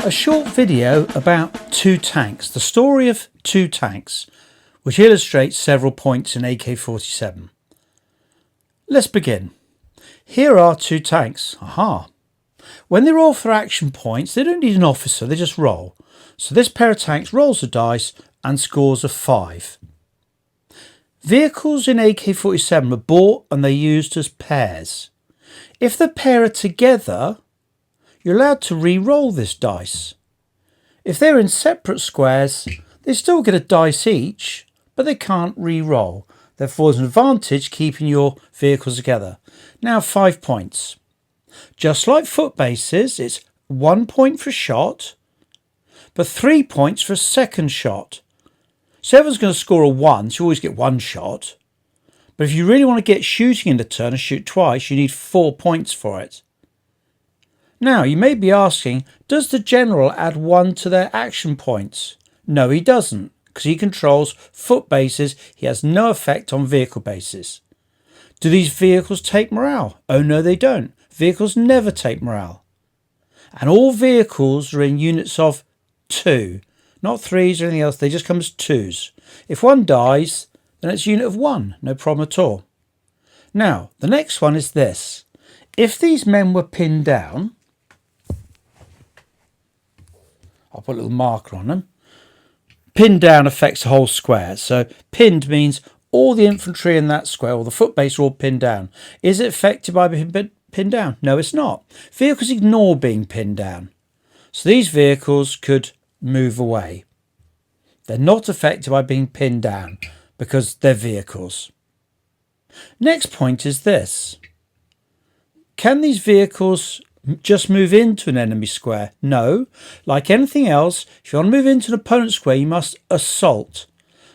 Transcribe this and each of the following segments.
A short video about two tanks, the story of two tanks, which illustrates several points in AK-47. Let's begin. Here are two tanks. Aha. When they roll for action points, they don't need an officer, they just roll. So this pair of tanks rolls the dice and scores a 5. Vehicles in AK-47 are bought and they're used as pairs. If the pair are together, you're allowed to re-roll this dice. If they're in separate squares, they still get a dice each, but they can't re-roll. Therefore, there's an advantage keeping your vehicles together. Now 5 points. Just like foot bases, it's 1 point for a shot, but 3 points for a second shot. So everyone's going to score a 1, so you always get one shot. But if you really want to get shooting in the turn and shoot twice, you need 4 points for it. Now, you may be asking, does the general add 1 to their action points? No, he doesn't, because he controls foot bases. He has no effect on vehicle bases. Do these vehicles take morale? Oh no, they don't. Vehicles never take morale. And all vehicles are in units of 2, not 3s or anything else. They just come as 2s. If one dies, then it's a unit of 1, no problem at all. Now, the next one is this. If these men were pinned down, I'll put a little marker on them. Pinned down affects the whole square. So pinned means all the infantry in that square, or the foot base, are all pinned down. Is it affected by being pinned down? No, it's not. Vehicles ignore being pinned down. So these vehicles could move away. They're not affected by being pinned down because they're vehicles. Next point is this. Can these vehicles just move into an enemy square? No. Like anything else, if you want to move into an opponent's square, you must assault.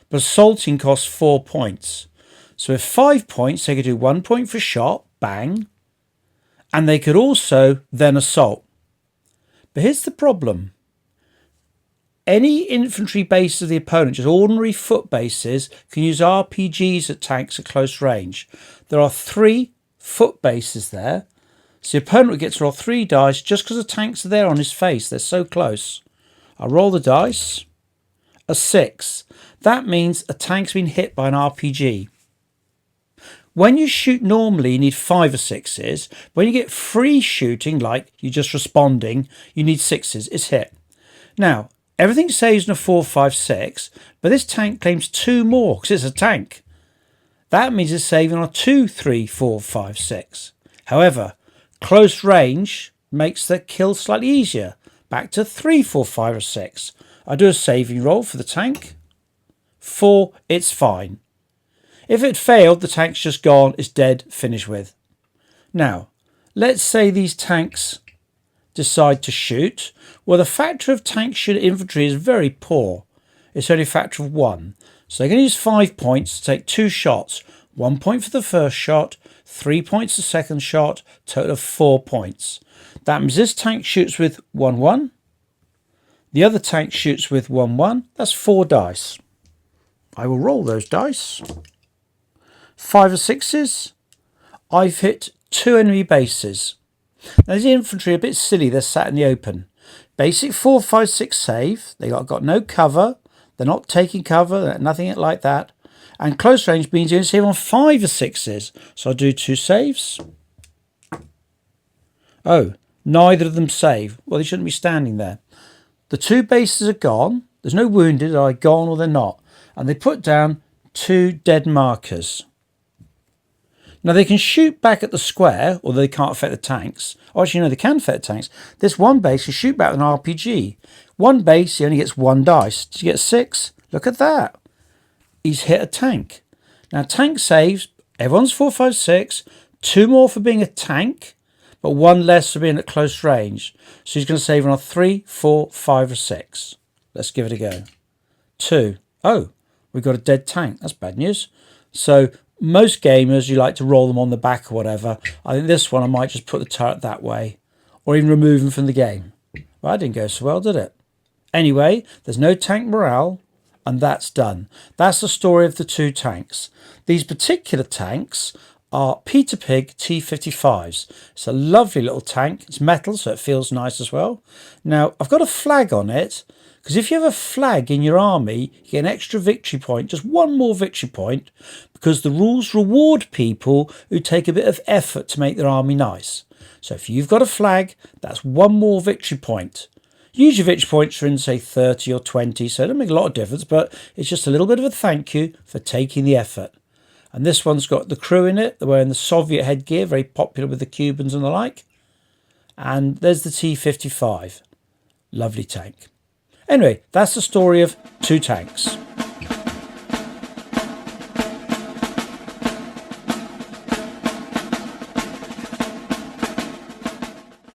But assaulting costs 4 points. So with 5 points, they could do 1 point for shot, bang, and they could also then assault. But here's the problem. Any infantry base of the opponent, just ordinary foot bases, can use RPGs at tanks at close range. There are 3 foot bases there. So the opponent would get to roll 3 dice just because the tanks are there on his face. They're so close. I roll the dice. A 6. That means a tank's been hit by an RPG. When you shoot normally, you need 5 or 6s. When you get free shooting, like you're just responding, you need 6s. It's hit. Now, everything saves in a 4, 5, 6, but this tank claims 2 more because it's a tank. That means it's saving on a 2, 3, 4, 5, 6. However, close range makes the kill slightly easier. Back to 3, 4, 5 or 6. I do a saving roll for the tank. 4, it's fine. If it failed, the tank's just gone, it's dead, finished with. Now, let's say these tanks decide to shoot. Well, the factor of tank shoot infantry is very poor. It's only a factor of 1. So they're going to use 5 points to take 2 shots. 1 point for the first shot, 3 points the second shot, total of 4 points. That means this tank shoots with 1, 1. The other tank shoots with 1, 1. That's 4 dice. I will roll those dice. 5 or 6s. I've hit 2 enemy bases. Now the infantry are a bit silly, they're sat in the open. Basic 4, 5, 6 save. They got no cover. They're not taking cover, nothing like that. And close range means you only save on 5 or 6s. So I'll do 2 saves. Oh, neither of them save. Well, they shouldn't be standing there. The 2 bases are gone. There's no wounded. Are they gone or they're not? And they put down 2 dead markers. Now they can shoot back at the square, although they can't affect the tanks. Oh, actually, no, they can affect the tanks. This one base can shoot back with an RPG. One base, he only gets 1 dice. Did you get 6? Look at that. He's hit a tank. Now tank saves. Everyone's 4, 5, 6. 2 more for being a tank, but 1 less for being at close range. So he's going to save on a 3, 4, 5 or 6. Let's give it a go. 2. Oh, we've got a dead tank. That's bad news. So most gamers, you like to roll them on the back or whatever. I think this one, I might just put the turret that way or even remove them from the game. Well, that didn't go so well, did it? Anyway, there's no tank morale and that's done. That's the story of the 2 tanks. These particular tanks are Peter Pig T-55s. It's a lovely little tank. It's metal, so it feels nice as well. Now, I've got a flag on it, because if you have a flag in your army, you get an extra victory point, just one more victory point, because the rules reward people who take a bit of effort to make their army nice. So if you've got a flag, that's one more victory point. Usually victory points are in, say, 30 or 20, so it doesn't make a lot of difference, but it's just a little bit of a thank you for taking the effort. And this one's got the crew in it. They're wearing the Soviet headgear, very popular with the Cubans and the like. And there's the T-55. Lovely tank. Anyway, that's the story of two tanks.